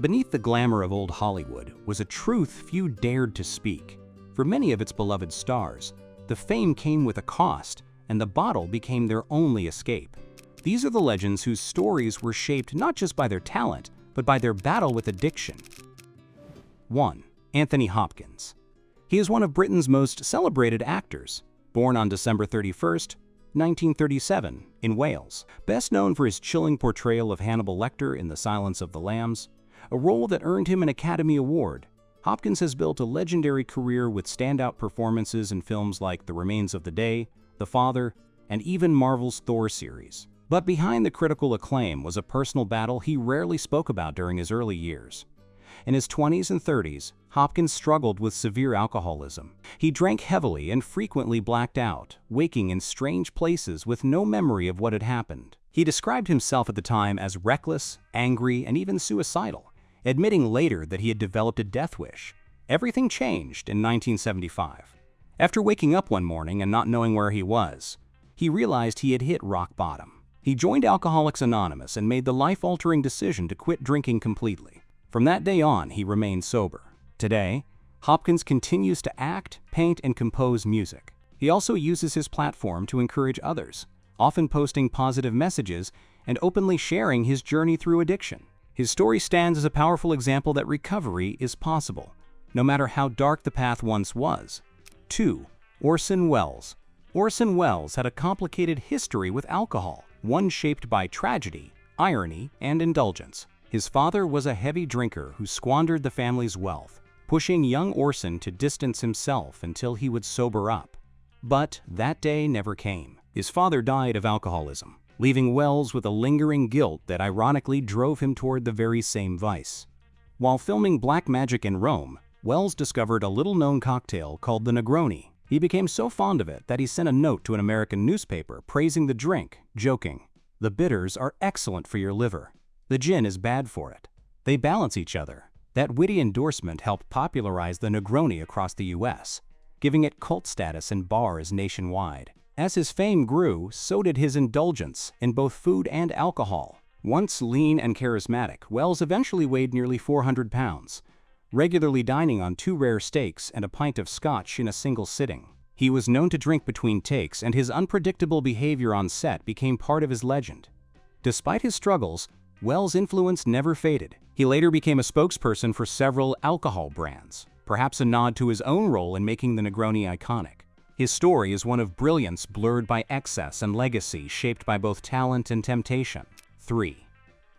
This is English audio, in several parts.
Beneath the glamour of old Hollywood was a truth few dared to speak. For many of its beloved stars, the fame came with a cost, and the bottle became their only escape. These are the legends whose stories were shaped not just by their talent, but by their battle with addiction. 1. Anthony Hopkins. He is one of Britain's most celebrated actors. Born on December 31st, 1937, in Wales. Best known for his chilling portrayal of Hannibal Lecter in The Silence of the Lambs, a role that earned him an Academy Award, Hopkins has built a legendary career with standout performances in films like The Remains of the Day, The Father, and even Marvel's Thor series. But behind the critical acclaim was a personal battle he rarely spoke about during his early years. In his 20s and 30s, Hopkins struggled with severe alcoholism. He drank heavily and frequently blacked out, waking in strange places with no memory of what had happened. He described himself at the time as reckless, angry, and even suicidal, admitting later that he had developed a death wish. Everything changed in 1975. After waking up one morning and not knowing where he was, he realized he had hit rock bottom. He joined Alcoholics Anonymous and made the life-altering decision to quit drinking completely. From that day on, he remained sober. Today, Hopkins continues to act, paint, and compose music. He also uses his platform to encourage others, often posting positive messages and openly sharing his journey through addiction. His story stands as a powerful example that recovery is possible, no matter how dark the path once was. 2. Orson Welles. Orson Welles had a complicated history with alcohol, one shaped by tragedy, irony, and indulgence. His father was a heavy drinker who squandered the family's wealth, pushing young Orson to distance himself until he would sober up. But that day never came. His father died of alcoholism, leaving Welles with a lingering guilt that ironically drove him toward the very same vice. While filming Black Magic in Rome, Welles discovered a little-known cocktail called the Negroni. He became so fond of it that he sent a note to an American newspaper praising the drink, joking, "The bitters are excellent for your liver. The gin is bad for it. They balance each other." That witty endorsement helped popularize the Negroni across the U.S., giving it cult status in bars nationwide. As his fame grew, so did his indulgence in both food and alcohol. Once lean and charismatic, Welles eventually weighed nearly 400 pounds, regularly dining on 2 rare steaks and a pint of scotch in a single sitting. He was known to drink between takes, and his unpredictable behavior on set became part of his legend. Despite his struggles, Welles' influence never faded. He later became a spokesperson for several alcohol brands, perhaps a nod to his own role in making the Negroni iconic. His story is one of brilliance blurred by excess and legacy shaped by both talent and temptation. 3.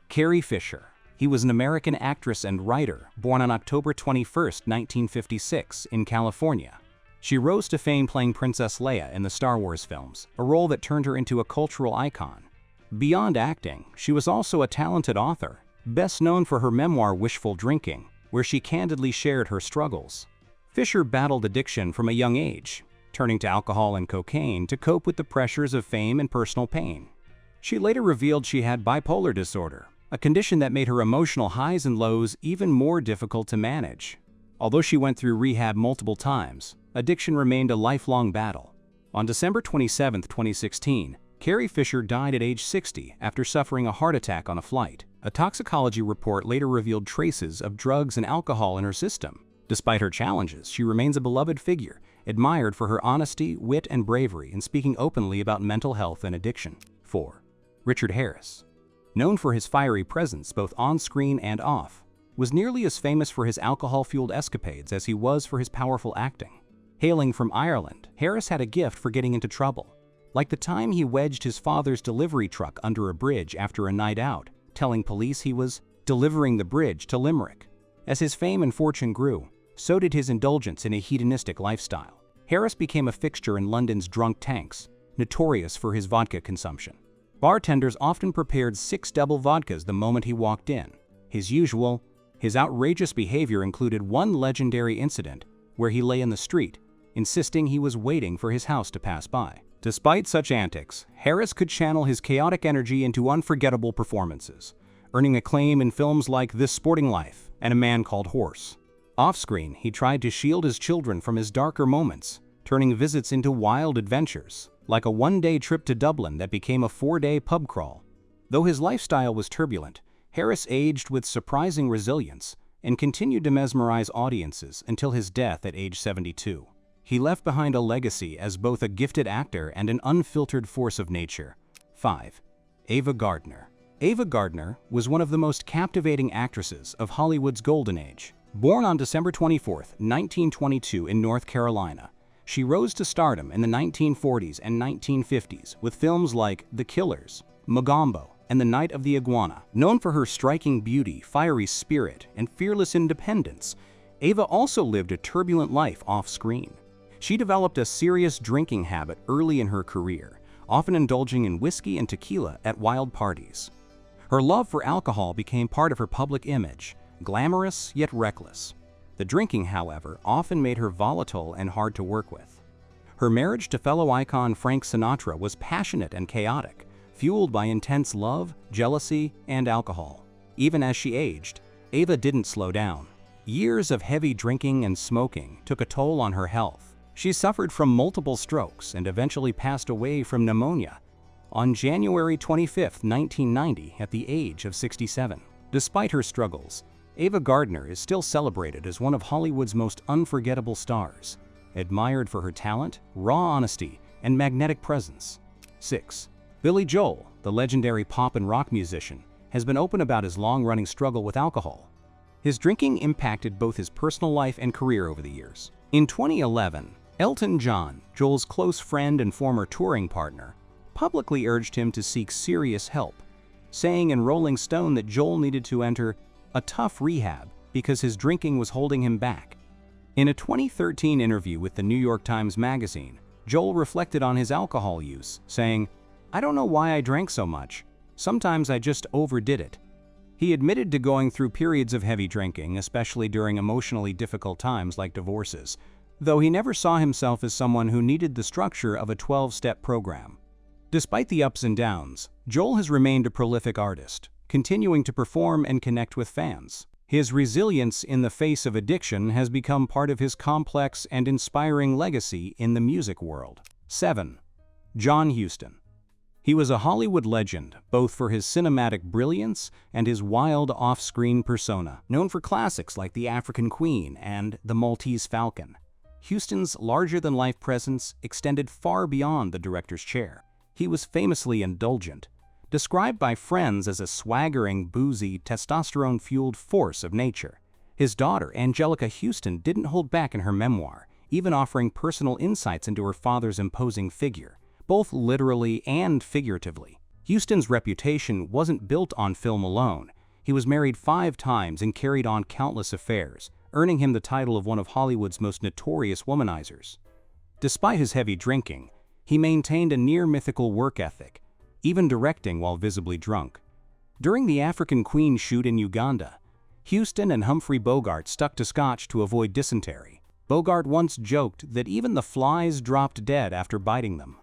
Carrie Fisher. He was an American actress and writer, born on October 21, 1956, in California. She rose to fame playing Princess Leia in the Star Wars films, a role that turned her into a cultural icon. Beyond acting, she was also a talented author, best known for her memoir Wishful Drinking, where she candidly shared her struggles. Fisher battled addiction from a young age, turning to alcohol and cocaine to cope with the pressures of fame and personal pain. She later revealed she had bipolar disorder, a condition that made her emotional highs and lows even more difficult to manage. Although she went through rehab multiple times, addiction remained a lifelong battle. On December 27, 2016, Carrie Fisher died at age 60 after suffering a heart attack on a flight. A toxicology report later revealed traces of drugs and alcohol in her system. Despite her challenges, she remains a beloved figure, admired for her honesty, wit, and bravery in speaking openly about mental health and addiction. 4. Richard Harris. Known for his fiery presence both on-screen and off, was nearly as famous for his alcohol-fueled escapades as he was for his powerful acting. Hailing from Ireland, Harris had a gift for getting into trouble. Like the time he wedged his father's delivery truck under a bridge after a night out, telling police he was delivering the bridge to Limerick. As his fame and fortune grew, so did his indulgence in a hedonistic lifestyle. Harris became a fixture in London's drunk tanks, notorious for his vodka consumption. Bartenders often prepared 6 double vodkas the moment he walked in. His outrageous behavior included one legendary incident where he lay in the street, insisting he was waiting for his house to pass by. Despite such antics, Harris could channel his chaotic energy into unforgettable performances, earning acclaim in films like This Sporting Life and A Man Called Horse. Off-screen, he tried to shield his children from his darker moments, turning visits into wild adventures, like a one-day trip to Dublin that became a 4-day pub crawl. Though his lifestyle was turbulent, Harris aged with surprising resilience and continued to mesmerize audiences until his death at age 72. He left behind a legacy as both a gifted actor and an unfiltered force of nature. 5. Ava Gardner. Ava Gardner was one of the most captivating actresses of Hollywood's golden age. Born on December 24, 1922 in North Carolina, she rose to stardom in the 1940s and 1950s with films like The Killers, Mogambo, and The Night of the Iguana. Known for her striking beauty, fiery spirit, and fearless independence, Ava also lived a turbulent life off-screen. She developed a serious drinking habit early in her career, often indulging in whiskey and tequila at wild parties. Her love for alcohol became part of her public image, glamorous yet reckless. The drinking, however, often made her volatile and hard to work with. Her marriage to fellow icon Frank Sinatra was passionate and chaotic, fueled by intense love, jealousy, and alcohol. Even as she aged, Ava didn't slow down. Years of heavy drinking and smoking took a toll on her health. She suffered from multiple strokes and eventually passed away from pneumonia on January 25, 1990, at the age of 67. Despite her struggles, Ava Gardner is still celebrated as one of Hollywood's most unforgettable stars, admired for her talent, raw honesty, and magnetic presence. 6. Billy Joel, the legendary pop and rock musician, has been open about his long-running struggle with alcohol. His drinking impacted both his personal life and career over the years. In 2011, Elton John, Joel's close friend and former touring partner, publicly urged him to seek serious help, saying in Rolling Stone that Joel needed to enter a tough rehab because his drinking was holding him back. In a 2013 interview with the New York Times Magazine, Joel reflected on his alcohol use, saying, "I don't know why I drank so much. Sometimes I just overdid it." He admitted to going through periods of heavy drinking, especially during emotionally difficult times like divorces, though he never saw himself as someone who needed the structure of a 12-step program. Despite the ups and downs, Joel has remained a prolific artist, continuing to perform and connect with fans. His resilience in the face of addiction has become part of his complex and inspiring legacy in the music world. 7. John Huston. He was a Hollywood legend, both for his cinematic brilliance and his wild off-screen persona. Known for classics like The African Queen and The Maltese Falcon, Huston's larger-than-life presence extended far beyond the director's chair. He was famously indulgent, described by friends as a swaggering, boozy, testosterone-fueled force of nature. His daughter, Angelica Huston, didn't hold back in her memoir, even offering personal insights into her father's imposing figure, both literally and figuratively. Huston's reputation wasn't built on film alone. He was married 5 times and carried on countless affairs, earning him the title of one of Hollywood's most notorious womanizers. Despite his heavy drinking, he maintained a near-mythical work ethic, even directing while visibly drunk. During the African Queen shoot in Uganda, Huston and Humphrey Bogart stuck to scotch to avoid dysentery. Bogart once joked that even the flies dropped dead after biting them.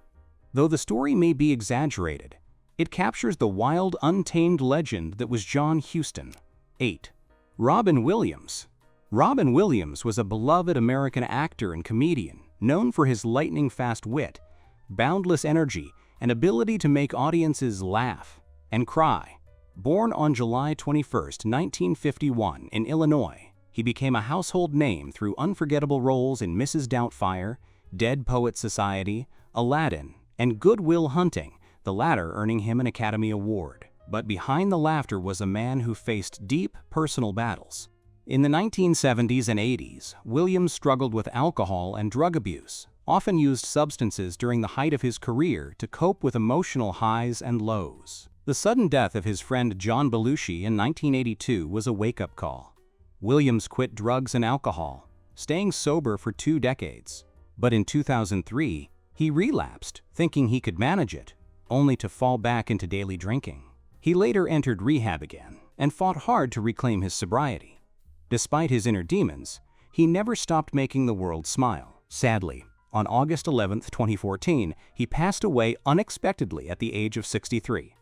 Though the story may be exaggerated, it captures the wild, untamed legend that was John Huston. 8. Robin Williams. Robin Williams was a beloved American actor and comedian, known for his lightning-fast wit, boundless energy, and ability to make audiences laugh and cry. Born on July 21, 1951 in Illinois, he became a household name through unforgettable roles in Mrs. Doubtfire, Dead Poets Society, Aladdin, and Good Will Hunting, the latter earning him an Academy Award. But behind the laughter was a man who faced deep personal battles. In the 1970s and 80s, Williams struggled with alcohol and drug abuse, often used substances during the height of his career to cope with emotional highs and lows. The sudden death of his friend John Belushi in 1982 was a wake-up call. Williams quit drugs and alcohol, staying sober for 2 decades. But in 2003, he relapsed, thinking he could manage it, only to fall back into daily drinking. He later entered rehab again and fought hard to reclaim his sobriety. Despite his inner demons, he never stopped making the world smile. Sadly, on August 11, 2014, he passed away unexpectedly at the age of 63.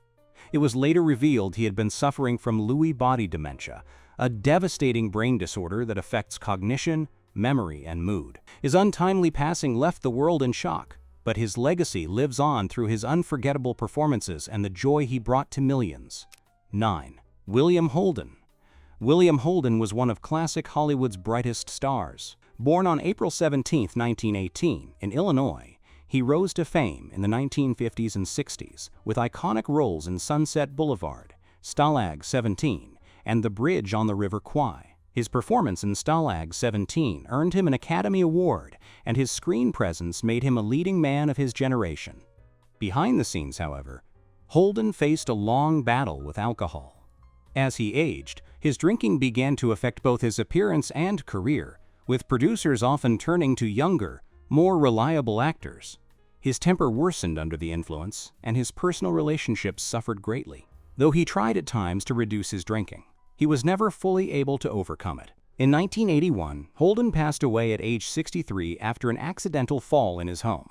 It was later revealed he had been suffering from Lewy body dementia, a devastating brain disorder that affects cognition, memory, and mood. His untimely passing left the world in shock, but his legacy lives on through his unforgettable performances and the joy he brought to millions. 9. William Holden. William Holden was one of classic Hollywood's brightest stars. Born on April 17, 1918, in Illinois, he rose to fame in the 1950s and 60s with iconic roles in Sunset Boulevard, Stalag 17, and The Bridge on the River Kwai. His performance in Stalag 17 earned him an Academy Award, and his screen presence made him a leading man of his generation. Behind the scenes, however, Holden faced a long battle with alcohol. As he aged, his drinking began to affect both his appearance and career, with producers often turning to younger, more reliable actors. His temper worsened under the influence, and his personal relationships suffered greatly. Though he tried at times to reduce his drinking, he was never fully able to overcome it. In 1981, Holden passed away at age 63 after an accidental fall in his home.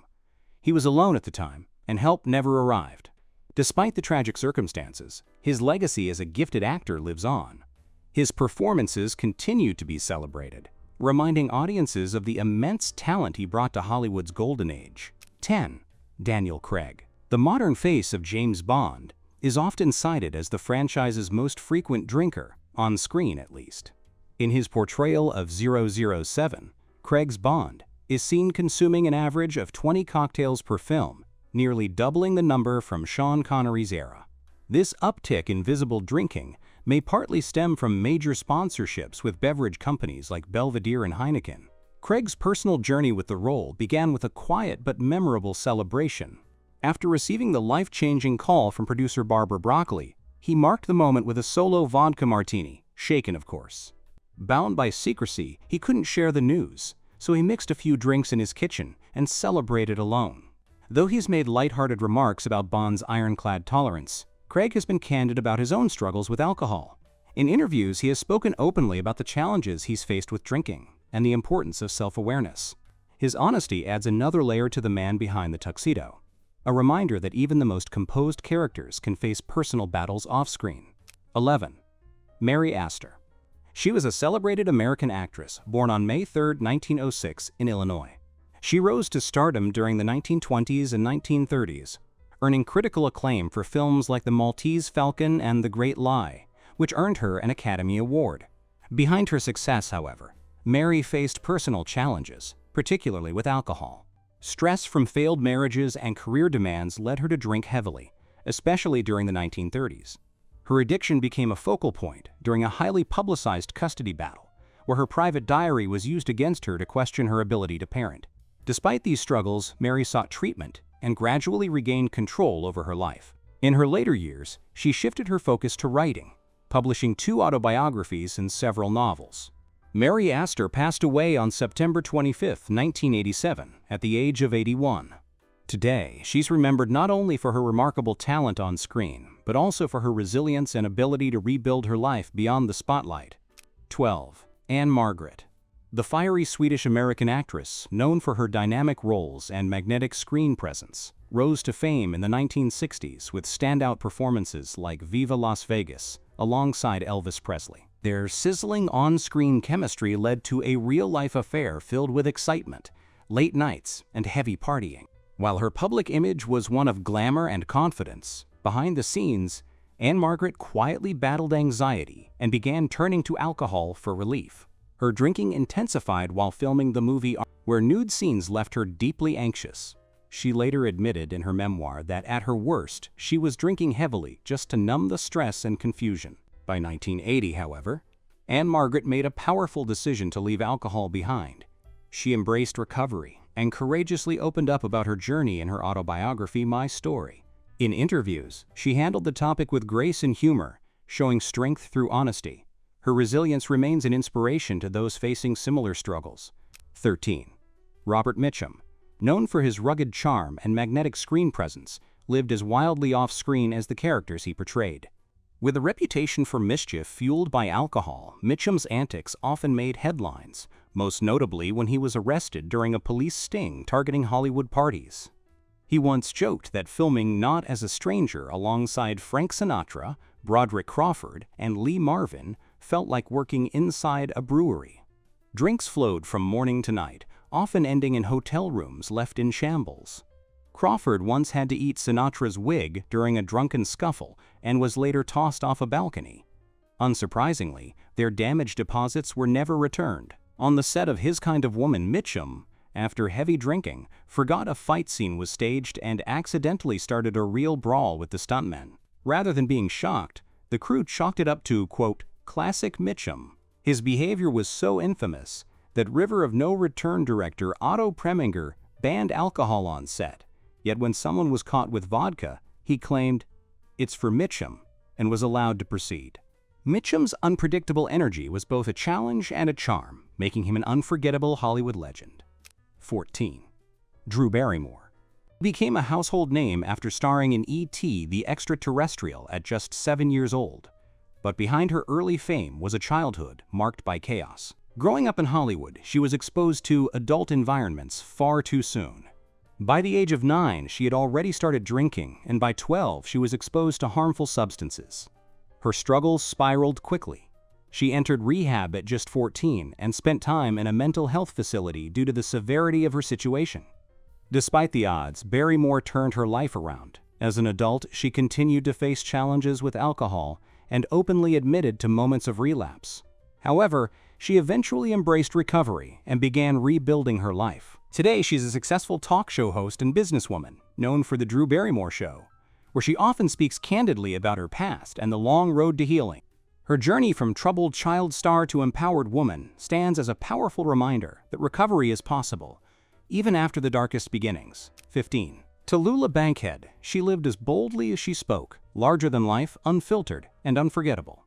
He was alone at the time, and help never arrived. Despite the tragic circumstances, his legacy as a gifted actor lives on. His performances continue to be celebrated, reminding audiences of the immense talent he brought to Hollywood's golden age. 10. Daniel Craig. The modern face of James Bond is often cited as the franchise's most frequent drinker, on screen at least. In his portrayal of 007, Craig's Bond is seen consuming an average of 20 cocktails per film, nearly doubling the number from Sean Connery's era. This uptick in visible drinking may partly stem from major sponsorships with beverage companies like Belvedere and Heineken. Craig's personal journey with the role began with a quiet but memorable celebration. After receiving the life-changing call from producer Barbara Broccoli, he marked the moment with a solo vodka martini, shaken of course. Bound by secrecy, he couldn't share the news, so he mixed a few drinks in his kitchen and celebrated alone. Though he's made lighthearted remarks about Bond's ironclad tolerance, Craig has been candid about his own struggles with alcohol. In interviews, he has spoken openly about the challenges he's faced with drinking and the importance of self-awareness. His honesty adds another layer to the man behind the tuxedo, a reminder that even the most composed characters can face personal battles off-screen. 11. Mary Astor. She was a celebrated American actress born on May 3, 1906, in Illinois. She rose to stardom during the 1920s and 1930s, earning critical acclaim for films like The Maltese Falcon and The Great Lie, which earned her an Academy Award. Behind her success, however, Mary faced personal challenges, particularly with alcohol. Stress from failed marriages and career demands led her to drink heavily, especially during the 1930s. Her addiction became a focal point during a highly publicized custody battle, where her private diary was used against her to question her ability to parent. Despite these struggles, Mary sought treatment and gradually regained control over her life. In her later years, she shifted her focus to writing, publishing 2 autobiographies and several novels. Mary Astor passed away on September 25, 1987, at the age of 81. Today, she's remembered not only for her remarkable talent on screen, but also for her resilience and ability to rebuild her life beyond the spotlight. 12. Anne Margaret. The fiery Swedish-American actress, known for her dynamic roles and magnetic screen presence, rose to fame in the 1960s with standout performances like Viva Las Vegas, alongside Elvis Presley. Their sizzling on-screen chemistry led to a real-life affair filled with excitement, late nights, and heavy partying. While her public image was one of glamour and confidence, behind the scenes, Anne Margaret quietly battled anxiety and began turning to alcohol for relief. Her drinking intensified while filming the movie, where nude scenes left her deeply anxious. She later admitted in her memoir that at her worst, she was drinking heavily just to numb the stress and confusion. By 1980, however, Anne Margaret made a powerful decision to leave alcohol behind. She embraced recovery and courageously opened up about her journey in her autobiography, My Story. In interviews, she handled the topic with grace and humor, showing strength through honesty. Her resilience remains an inspiration to those facing similar struggles. 13. Robert Mitchum. Known for his rugged charm and magnetic screen presence, lived as wildly off-screen as the characters he portrayed. With a reputation for mischief fueled by alcohol, Mitchum's antics often made headlines, most notably when he was arrested during a police sting targeting Hollywood parties. He once joked that filming Not as a Stranger alongside Frank Sinatra, Broderick Crawford, and Lee Marvin felt like working inside a brewery. Drinks flowed from morning to night, often ending in hotel rooms left in shambles. Crawford once had to eat Sinatra's wig during a drunken scuffle and was later tossed off a balcony. Unsurprisingly, their damaged deposits were never returned. On the set of His Kind of Woman, Mitchum, after heavy drinking, forgot a fight scene was staged and accidentally started a real brawl with the stuntmen. Rather than being shocked, the crew chalked it up to, quote, classic Mitchum. His behavior was so infamous that River of No Return director Otto Preminger banned alcohol on set. Yet when someone was caught with vodka, he claimed, "It's for Mitchum," and was allowed to proceed. Mitchum's unpredictable energy was both a challenge and a charm, making him an unforgettable Hollywood legend. 14. Drew Barrymore became a household name after starring in E.T. the Extraterrestrial at just 7 years old. But behind her early fame was a childhood marked by chaos. Growing up in Hollywood, she was exposed to adult environments far too soon. By the age of 9, she had already started drinking, and by 12, she was exposed to harmful substances. Her struggles spiraled quickly. She entered rehab at just 14 and spent time in a mental health facility due to the severity of her situation. Despite the odds, Barrymore turned her life around. As an adult, she continued to face challenges with alcohol and openly admitted to moments of relapse. However, she eventually embraced recovery and began rebuilding her life. Today, she's a successful talk show host and businesswoman, known for The Drew Barrymore Show, where she often speaks candidly about her past and the long road to healing. Her journey from troubled child star to empowered woman stands as a powerful reminder that recovery is possible, even after the darkest beginnings. 15. Tallulah Bankhead, she lived as boldly as she spoke, larger than life, unfiltered, and unforgettable.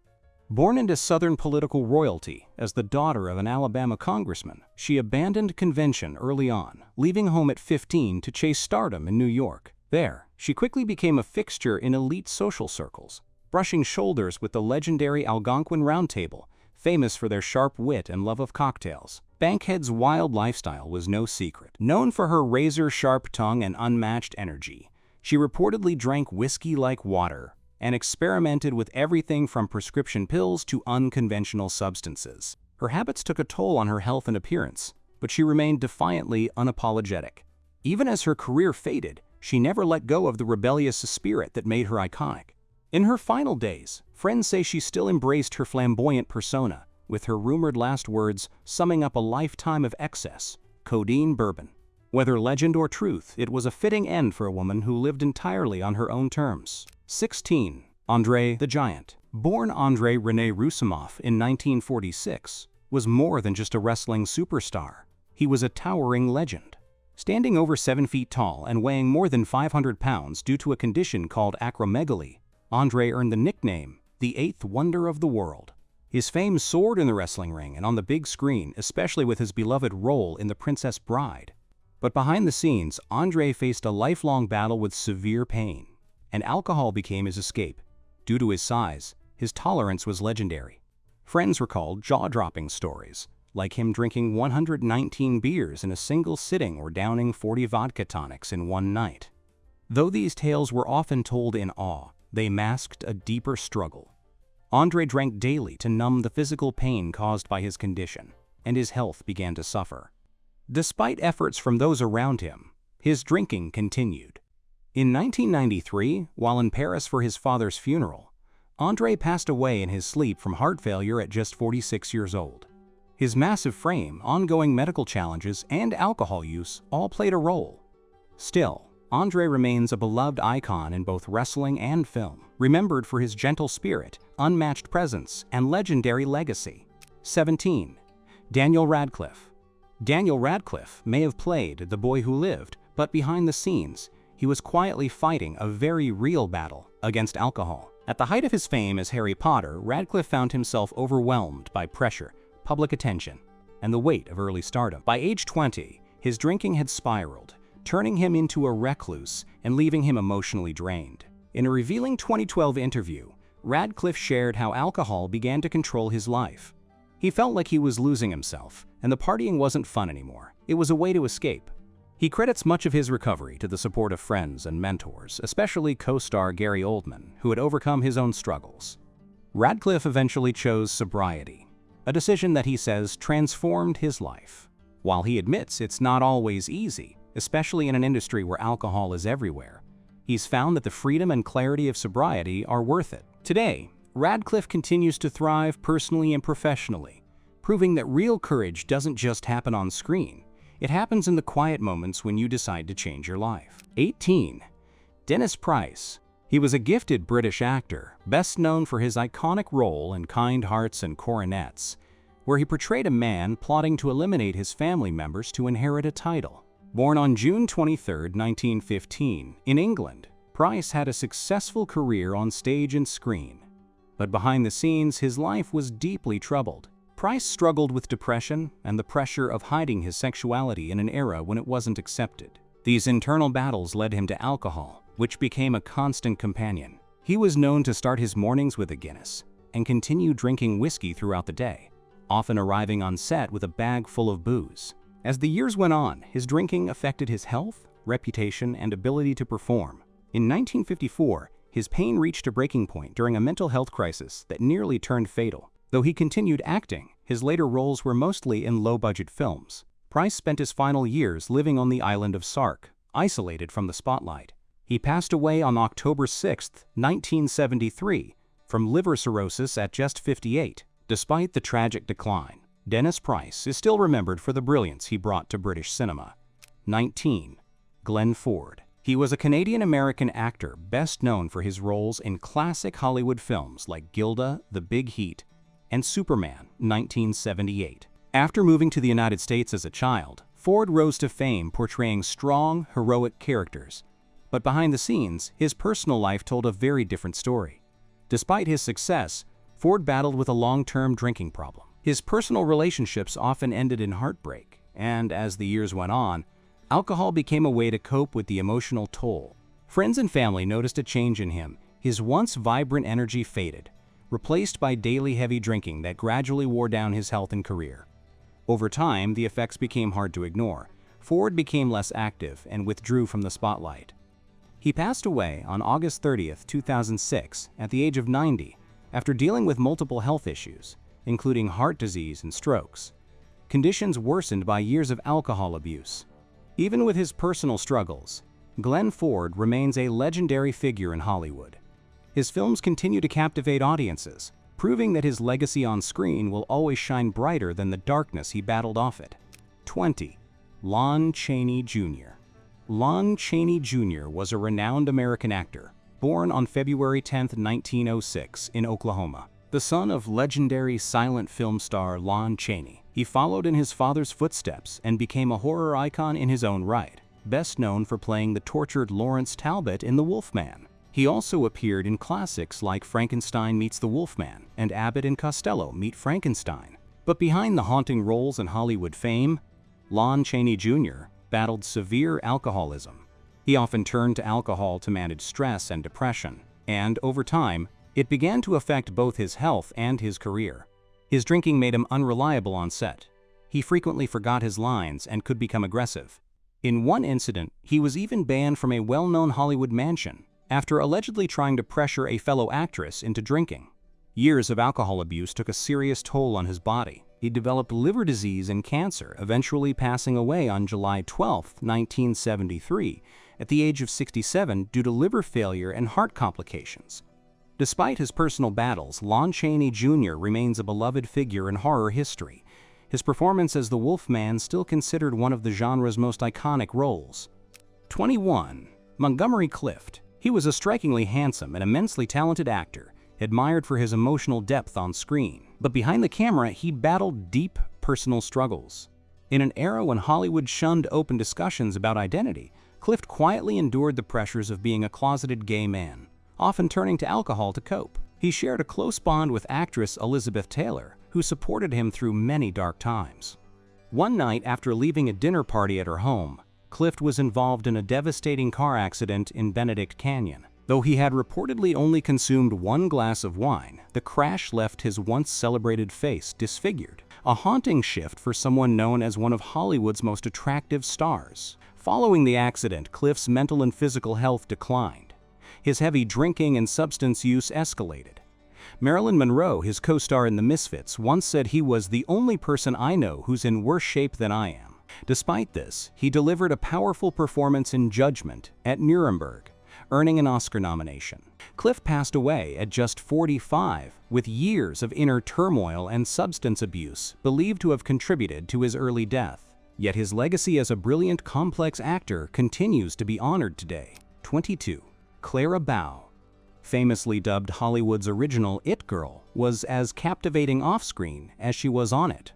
Born into Southern political royalty as the daughter of an Alabama congressman, she abandoned convention early on, leaving home at 15 to chase stardom in New York. There, she quickly became a fixture in elite social circles, brushing shoulders with the legendary Algonquin Round Table, famous for their sharp wit and love of cocktails. Bankhead's wild lifestyle was no secret. Known for her razor-sharp tongue and unmatched energy, she reportedly drank whiskey like water and experimented with everything from prescription pills to unconventional substances. Her habits took a toll on her health and appearance, but she remained defiantly unapologetic. Even as her career faded, she never let go of the rebellious spirit that made her iconic. In her final days, friends say she still embraced her flamboyant persona, with her rumored last words summing up a lifetime of excess, codeine bourbon. Whether legend or truth, it was a fitting end for a woman who lived entirely on her own terms. 16. Andre the Giant. Born Andrei Rene Roussimoff in 1946, was more than just a wrestling superstar. He was a towering legend. Standing over 7 feet tall and weighing more than 500 pounds due to a condition called acromegaly, Andre earned the nickname, the Eighth Wonder of the World. His fame soared in the wrestling ring and on the big screen, especially with his beloved role in The Princess Bride. But behind the scenes, Andre faced a lifelong battle with severe pain, and alcohol became his escape. Due to his size, his tolerance was legendary. Friends recalled jaw-dropping stories, like him drinking 119 beers in a single sitting or downing 40 vodka tonics in one night. Though these tales were often told in awe, they masked a deeper struggle. Andre drank daily to numb the physical pain caused by his condition, and his health began to suffer. Despite efforts from those around him, his drinking continued. In 1993, while in Paris for his father's funeral, Andre passed away in his sleep from heart failure at just 46 years old. His massive frame, ongoing medical challenges, and alcohol use all played a role. Still, Andre remains a beloved icon in both wrestling and film, remembered for his gentle spirit, unmatched presence, and legendary legacy. 17. Daniel Radcliffe. Daniel Radcliffe may have played the boy who lived, but behind the scenes, he was quietly fighting a very real battle against alcohol. At the height of his fame as Harry Potter, Radcliffe found himself overwhelmed by pressure, public attention, and the weight of early stardom. By age 20, his drinking had spiraled, turning him into a recluse and leaving him emotionally drained. In a revealing 2012 interview, Radcliffe shared how alcohol began to control his life. He felt like he was losing himself, and the partying wasn't fun anymore. It was a way to escape. He credits much of his recovery to the support of friends and mentors, especially co-star Gary Oldman, who had overcome his own struggles. Radcliffe eventually chose sobriety, a decision that he says transformed his life. While he admits it's not always easy, especially in an industry where alcohol is everywhere, he's found that the freedom and clarity of sobriety are worth it. Today, Radcliffe continues to thrive personally and professionally, proving that real courage doesn't just happen on screen. It happens in the quiet moments when you decide to change your life. 18. Dennis Price. He was a gifted British actor, best known for his iconic role in Kind Hearts and Coronets, where he portrayed a man plotting to eliminate his family members to inherit a title. Born on June 23, 1915, in England, Price had a successful career on stage and screen. But behind the scenes, his life was deeply troubled. Price struggled with depression and the pressure of hiding his sexuality in an era when it wasn't accepted. These internal battles led him to alcohol, which became a constant companion. He was known to start his mornings with a Guinness and continue drinking whiskey throughout the day, often arriving on set with a bag full of booze. As the years went on, his drinking affected his health, reputation, and ability to perform. In 1954, his pain reached a breaking point during a mental health crisis that nearly turned fatal. Though he continued acting, his later roles were mostly in low-budget films. Price spent his final years living on the island of Sark, isolated from the spotlight. He passed away on October 6, 1973, from liver cirrhosis at just 58. Despite the tragic decline, Dennis Price is still remembered for the brilliance he brought to British cinema. 19. Glenn Ford. He was a Canadian-American actor best known for his roles in classic Hollywood films like Gilda, The Big Heat, and Superman, 1978. After moving to the United States as a child, Ford rose to fame portraying strong, heroic characters. But behind the scenes, his personal life told a very different story. Despite his success, Ford battled with a long-term drinking problem. His personal relationships often ended in heartbreak, and as the years went on, alcohol became a way to cope with the emotional toll. Friends and family noticed a change in him. His once vibrant energy faded, replaced by daily heavy drinking that gradually wore down his health and career. Over time, the effects became hard to ignore. Ford became less active and withdrew from the spotlight. He passed away on August 30, 2006, at the age of 90, after dealing with multiple health issues, including heart disease and strokes, conditions worsened by years of alcohol abuse. Even with his personal struggles, Glenn Ford remains a legendary figure in Hollywood. His films continue to captivate audiences, proving that his legacy on screen will always shine brighter than the darkness he battled off it. 20. Lon Chaney Jr. Lon Chaney Jr. was a renowned American actor, born on February 10, 1906, in Oklahoma. The son of legendary silent film star Lon Chaney, he followed in his father's footsteps and became a horror icon in his own right, best known for playing the tortured Lawrence Talbot in The Wolfman. He also appeared in classics like Frankenstein Meets the Wolfman and Abbott and Costello Meet Frankenstein. But behind the haunting roles and Hollywood fame, Lon Chaney Jr. battled severe alcoholism. He often turned to alcohol to manage stress and depression, and over time, it began to affect both his health and his career. His drinking made him unreliable on set. He frequently forgot his lines and could become aggressive. In one incident, he was even banned from a well-known Hollywood mansion after allegedly trying to pressure a fellow actress into drinking. Years of alcohol abuse took a serious toll on his body. He developed liver disease and cancer, eventually passing away on July 12, 1973, at the age of 67 due to liver failure and heart complications. Despite his personal battles, Lon Chaney Jr. remains a beloved figure in horror history. His performance as the Wolfman still considered one of the genre's most iconic roles. 21. Montgomery Clift. He was a strikingly handsome and immensely talented actor, admired for his emotional depth on screen. But behind the camera, he battled deep personal struggles. In an era when Hollywood shunned open discussions about identity, Clift quietly endured the pressures of being a closeted gay man, often turning to alcohol to cope. He shared a close bond with actress Elizabeth Taylor, who supported him through many dark times. One night, after leaving a dinner party at her home, Clift was involved in a devastating car accident in Benedict Canyon. Though he had reportedly only consumed one glass of wine, the crash left his once celebrated face disfigured, a haunting shift for someone known as one of Hollywood's most attractive stars. Following the accident, Clift's mental and physical health declined. His heavy drinking and substance use escalated. Marilyn Monroe, his co-star in The Misfits, once said he was the only person I know who's in worse shape than I am. Despite this, he delivered a powerful performance in Judgment at Nuremberg, earning an Oscar nomination. Cliff passed away at just 45, with years of inner turmoil and substance abuse believed to have contributed to his early death. Yet his legacy as a brilliant, complex actor continues to be honored today. 22. Clara Bow. Famously dubbed Hollywood's original It Girl, was as captivating off-screen as she was on it.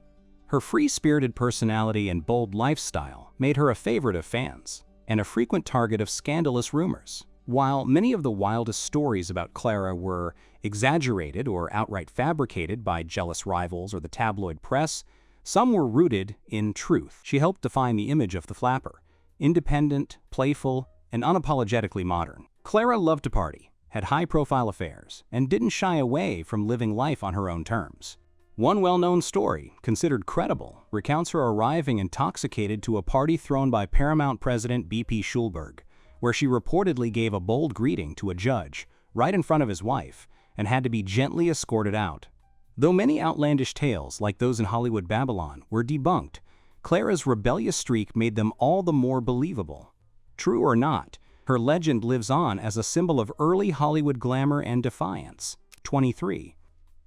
Her free-spirited personality and bold lifestyle made her a favorite of fans, and a frequent target of scandalous rumors. While many of the wildest stories about Clara were exaggerated or outright fabricated by jealous rivals or the tabloid press, some were rooted in truth. She helped define the image of the flapper: independent, playful, and unapologetically modern. Clara loved to party, had high-profile affairs, and didn't shy away from living life on her own terms. One well-known story, considered credible, recounts her arriving intoxicated to a party thrown by Paramount president B.P. Schulberg, where she reportedly gave a bold greeting to a judge right in front of his wife and had to be gently escorted out. Though many outlandish tales, like those in Hollywood Babylon, were debunked, Clara's rebellious streak made them all the more believable. True or not, her legend lives on as a symbol of early Hollywood glamour and defiance. 23.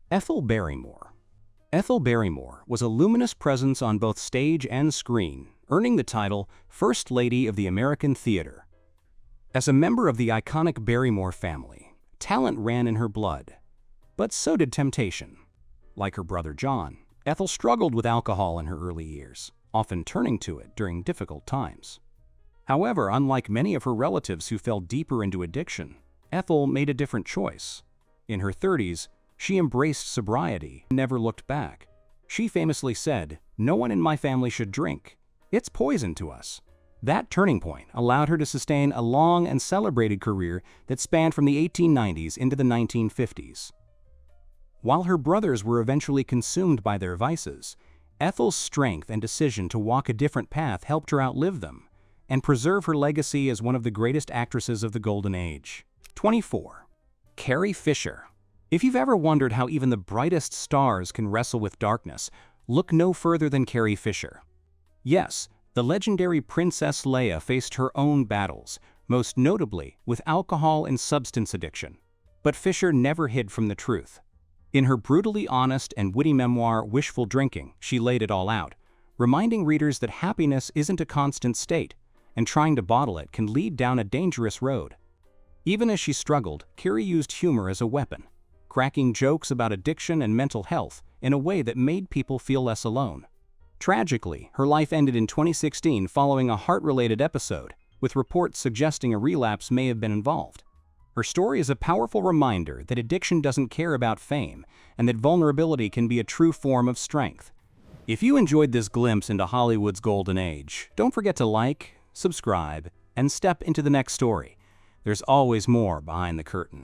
Ethel Barrymore. Ethel Barrymore was a luminous presence on both stage and screen, earning the title First Lady of the American Theater. As a member of the iconic Barrymore family, talent ran in her blood, but so did temptation. Like her brother John, Ethel struggled with alcohol in her early years, often turning to it during difficult times. However, unlike many of her relatives who fell deeper into addiction, Ethel made a different choice. In her 30s, she embraced sobriety and never looked back. She famously said, "No one in my family should drink. It's poison to us." That turning point allowed her to sustain a long and celebrated career that spanned from the 1890s into the 1950s. While her brothers were eventually consumed by their vices, Ethel's strength and decision to walk a different path helped her outlive them and preserve her legacy as one of the greatest actresses of the Golden Age. 24. Carrie Fisher. If you've ever wondered how even the brightest stars can wrestle with darkness, look no further than Carrie Fisher. Yes, the legendary Princess Leia faced her own battles, most notably with alcohol and substance addiction. But Fisher never hid from the truth. In her brutally honest and witty memoir, Wishful Drinking, she laid it all out, reminding readers that happiness isn't a constant state, and trying to bottle it can lead down a dangerous road. Even as she struggled, Carrie used humor as a weapon, cracking jokes about addiction and mental health in a way that made people feel less alone. Tragically, her life ended in 2016 following a heart-related episode, with reports suggesting a relapse may have been involved. Her story is a powerful reminder that addiction doesn't care about fame, and that vulnerability can be a true form of strength. If you enjoyed this glimpse into Hollywood's golden age, don't forget to like, subscribe, and step into the next story. There's always more behind the curtain.